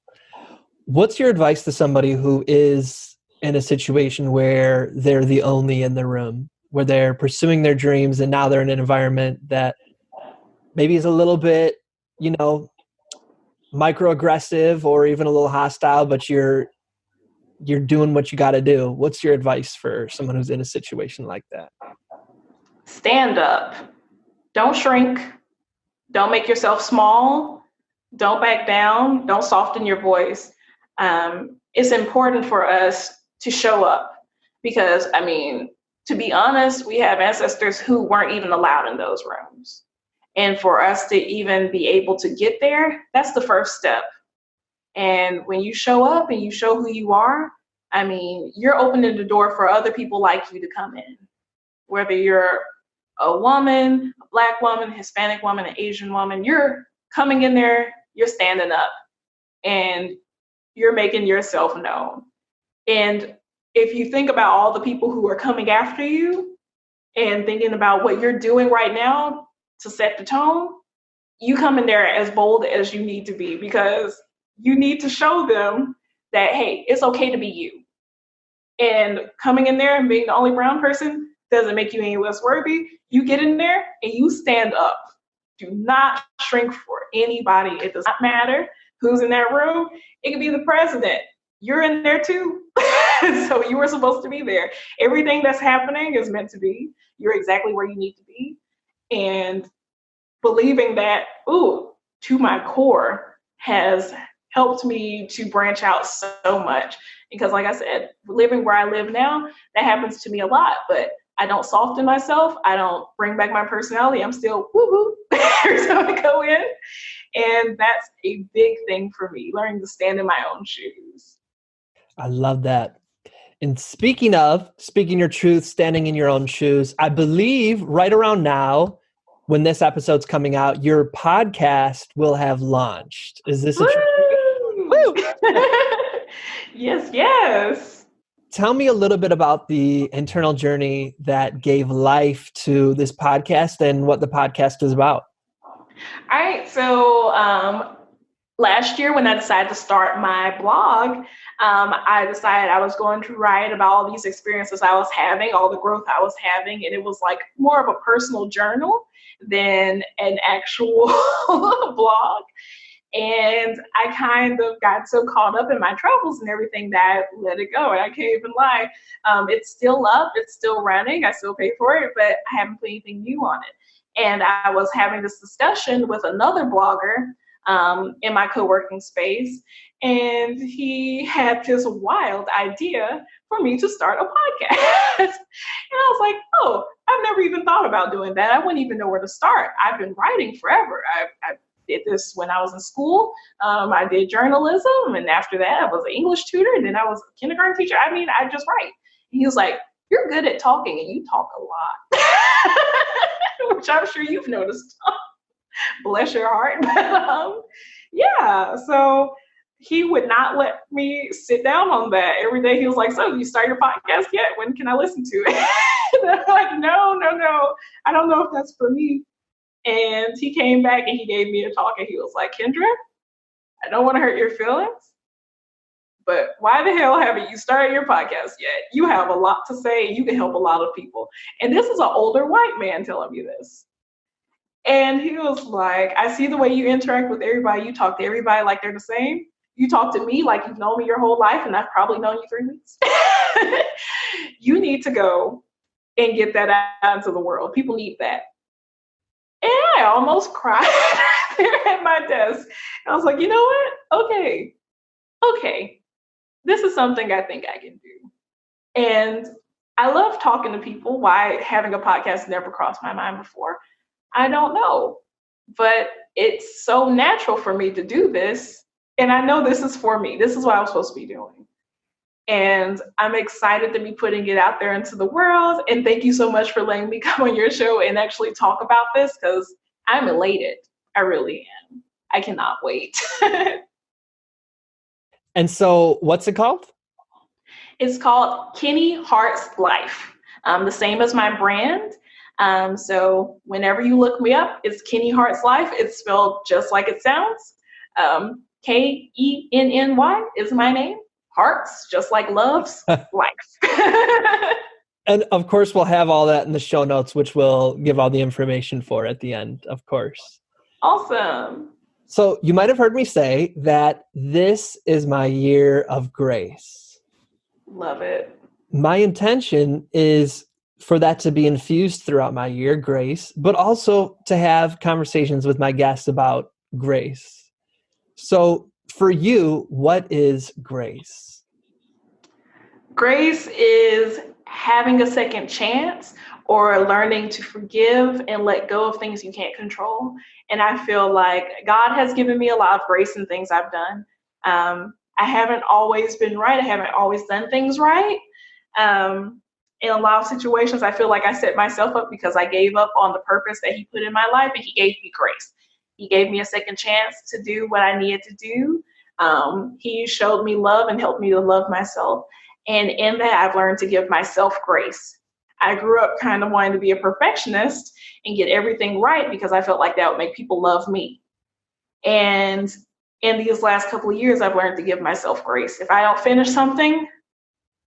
What's your advice to somebody who is in a situation where they're the only in the room, where they're pursuing their dreams and now they're in an environment that maybe is a little bit, microaggressive or even a little hostile, but you're doing what you got to do? What's your advice for someone who's in a situation like that? Stand up. Don't shrink. Don't make yourself small. Don't back down. Don't soften your voice. It's important for us to show up because, to be honest, we have ancestors who weren't even allowed in those rooms. And for us to even be able to get there, that's the first step. And when you show up and you show who you are, you're opening the door for other people like you to come in. Whether you're a woman, a Black woman, a Hispanic woman, an Asian woman, you're coming in there, you're standing up, and you're making yourself known. And if you think about all the people who are coming after you and thinking about what you're doing right now to set the tone, you come in there as bold as you need to be, because you need to show them that, hey, it's okay to be you. And coming in there and being the only brown person doesn't make you any less worthy. You get in there and you stand up. Do not shrink for anybody. It does not matter who's in that room. It could be the president. You're in there too. So you were supposed to be there. Everything that's happening is meant to be. You're exactly where you need to be. And believing that, to my core, has helped me to branch out so much. Because like I said, living where I live now, that happens to me a lot, but I don't soften myself. I don't bring back my personality. I'm still woo-hoo every time I go in. And that's a big thing for me, learning to stand in my own shoes. I love that. And speaking your truth, standing in your own shoes, I believe right around now, when this episode's coming out, your podcast will have launched. Is this a true? Woo! Yes. Tell me a little bit about the internal journey that gave life to this podcast and what the podcast is about. All right. So last year when I decided to start my blog, I decided I was going to write about all these experiences I was having, all the growth I was having. And it was like more of a personal journal than an actual blog. And I kind of got so caught up in my travels and everything that I let it go. And I can't even lie. It's still up. It's still running. I still pay for it, but I haven't put anything new on it. And I was having this discussion with another blogger in my co-working space. And he had this wild idea for me to start a podcast. And I was like, oh, I've never even thought about doing that. I wouldn't even know where to start. I've been writing forever. I did this when I was in school. I did journalism. And after that, I was an English tutor. And then I was a kindergarten teacher. I just write. And he was like, you're good at talking and you talk a lot, which I'm sure you've noticed. Bless your heart. Yeah. So he would not let me sit down on that. Every day he was like, so you start your podcast yet? When can I listen to it? And I'm like, no. I don't know if that's for me. And he came back and he gave me a talk and he was like, Kendra, I don't want to hurt your feelings, but why the hell haven't you started your podcast yet? You have a lot to say and you can help a lot of people. And this is an older white man telling me this. And he was like, I see the way you interact with everybody. You talk to everybody like they're the same. You talk to me like you've known me your whole life and I've probably known you 3 weeks. You need to go and get that out into the world. People need that. And I almost cried there at my desk. I was like, you know what? Okay. This is something I think I can do. And I love talking to people. Why having a podcast never crossed my mind before, I don't know. But it's so natural for me to do this. And I know this is for me. This is what I'm supposed to be doing. And I'm excited to be putting it out there into the world. And thank you so much for letting me come on your show and actually talk about this, because I'm elated. I really am. I cannot wait. And so what's it called? It's called Harts Life, the same as my brand. So whenever you look me up, it's Harts Life. It's spelled just like it sounds. Kenny is my name. Hearts, just like love's life. And of course, we'll have all that in the show notes, which we'll give all the information for at the end, of course. Awesome. So you might have heard me say that this is my year of grace. Love it. My intention is for that to be infused throughout my year, grace, but also to have conversations with my guests about grace. So for you, what is grace? Grace is having a second chance or learning to forgive and let go of things you can't control. And I feel like God has given me a lot of grace in things I've done. I haven't always been right. I haven't always done things right. In a lot of situations, I feel like I set myself up because I gave up on the purpose that he put in my life, and he gave me grace. He gave me a second chance to do what I needed to do. He showed me love and helped me to love myself. And in that, I've learned to give myself grace. I grew up kind of wanting to be a perfectionist and get everything right because I felt like that would make people love me. And in these last couple of years, I've learned to give myself grace. If I don't finish something,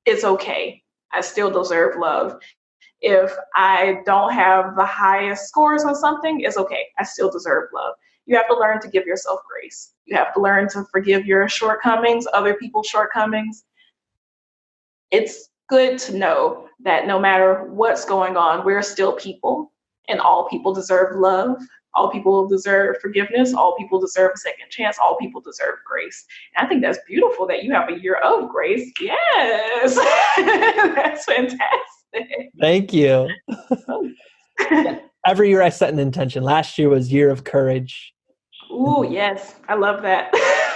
it's okay. I still deserve love. If I don't have the highest scores on something, it's okay. I still deserve love. You have to learn to give yourself grace. You have to learn to forgive your shortcomings, other people's shortcomings. It's good to know that no matter what's going on, we're still people, and all people deserve love. All people deserve forgiveness. All people deserve a second chance. All people deserve grace. And I think that's beautiful that you have a year of grace. Yes. That's fantastic. Thank you. Every year I set an intention. Last year was year of courage. Ooh, yes. I love that.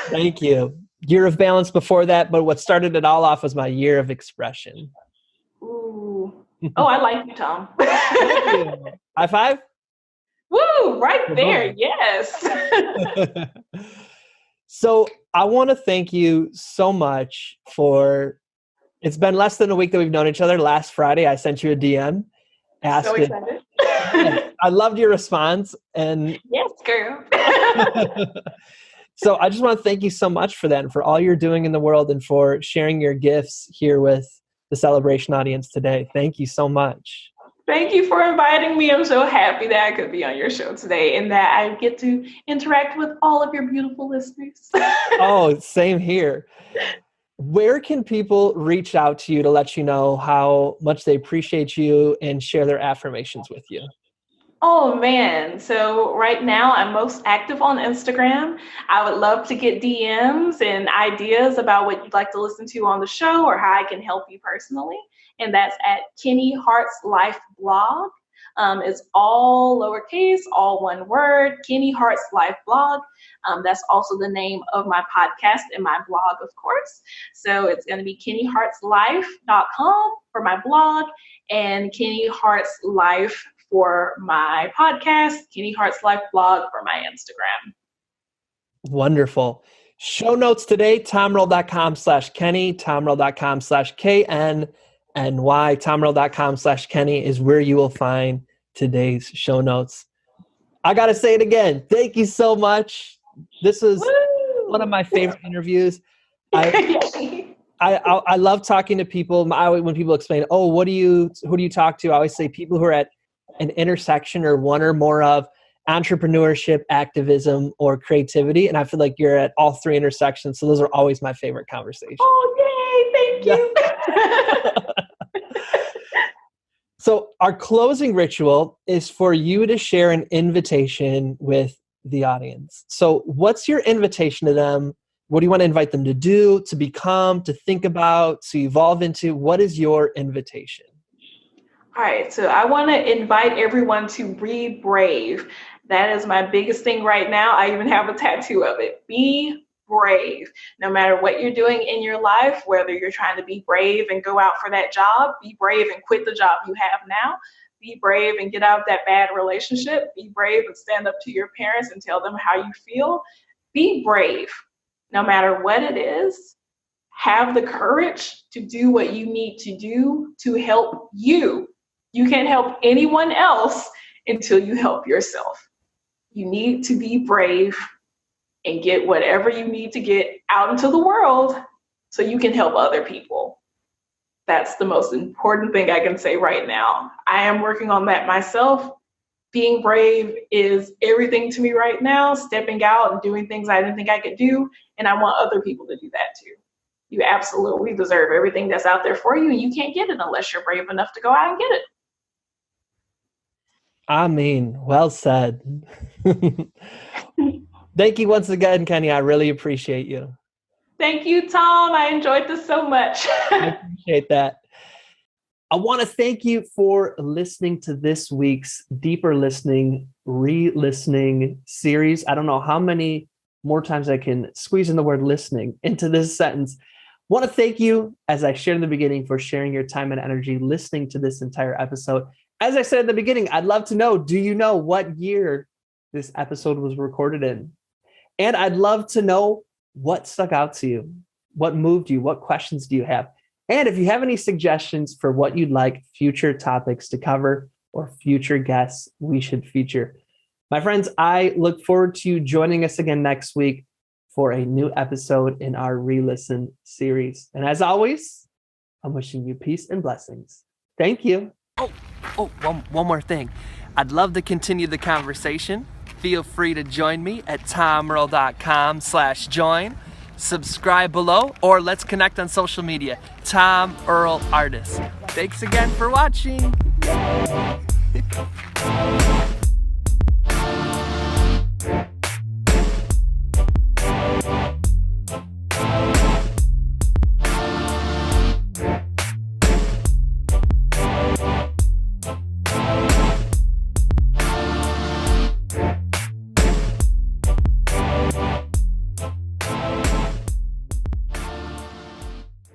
Thank you. Year of balance before that, but what started it all off was my year of expression. Ooh. Oh, I like you, Tom. Thank you. High five? Woo, right there. Yes. So I want to thank you so much for, it's been less than a week that we've known each other. Last Friday, I sent you a DM. So excited. I loved your response. And yes, girl. So I just want to thank you so much for that and for all you're doing in the world and for sharing your gifts here with the celebration audience today. Thank you so much. Thank you for inviting me. I'm so happy that I could be on your show today and that I get to interact with all of your beautiful listeners. Oh, same here. Where can people reach out to you to let you know how much they appreciate you and share their affirmations with you? Oh man, so right now I'm most active on Instagram. I would love to get DMs and ideas about what you'd like to listen to on the show or how I can help you personally. And that's at Kenny Harts Life blog. It's all lowercase, all one word, Kenny Harts Life blog. That's also the name of my podcast and my blog, of course. So it's going to be kennyhartslife.com for my blog and Kenny Harts Life for my podcast, Kenny Harts Life blog for my Instagram. Wonderful. Show notes today, tommerl.com/Kenny, tommerl.com/KNNY, tommerl.com/Kenny is where you will find today's show notes. I got to say it again. Thank you so much. This is one of my favorite interviews. I love talking to people. When people explain, who do you talk to? I always say people who are at an intersection or one or more of entrepreneurship, activism, or creativity. And I feel like you're at all three intersections. So those are always my favorite conversations. Oh, yay. Thank you. So our closing ritual is for you to share an invitation with the audience. So what's your invitation to them? What do you want to invite them to do, to become, to think about, to evolve into? What is your invitation? All right, so I want to invite everyone to be brave. That is my biggest thing right now. I even have a tattoo of it. Be brave. No matter what you're doing in your life, whether you're trying to be brave and go out for that job, be brave and quit the job you have now. Be brave and get out of that bad relationship. Be brave and stand up to your parents and tell them how you feel. Be brave. No matter what it is, have the courage to do what you need to do to help you. You can't help anyone else until you help yourself. You need to be brave and get whatever you need to get out into the world so you can help other people. That's the most important thing I can say right now. I am working on that myself. Being brave is everything to me right now, stepping out and doing things I didn't think I could do. And I want other people to do that too. You absolutely deserve everything that's out there for you, and you can't get it unless you're brave enough to go out and get it. I mean, well said. Thank you once again, Kenny. I really appreciate you. Thank you, Tom. I enjoyed this so much. I appreciate that. I want to thank you for listening to this week's Deeper Listening, Re-Listening series. I don't know how many more times I can squeeze in the word listening into this sentence. I want to thank you, as I shared in the beginning, for sharing your time and energy listening to this entire episode. As I said at the beginning, I'd love to know, do you know what year this episode was recorded in? And I'd love to know what stuck out to you, what moved you, what questions do you have? And if you have any suggestions for what you'd like future topics to cover or future guests we should feature. My friends, I look forward to you joining us again next week for a new episode in our Re-Listen series. And as always, I'm wishing you peace and blessings. Thank you. One more thing. I'd love to continue the conversation. Feel free to join me at tomearl.com/join. Subscribe below, or let's connect on social media. Tom Earl Artist. Thanks again for watching.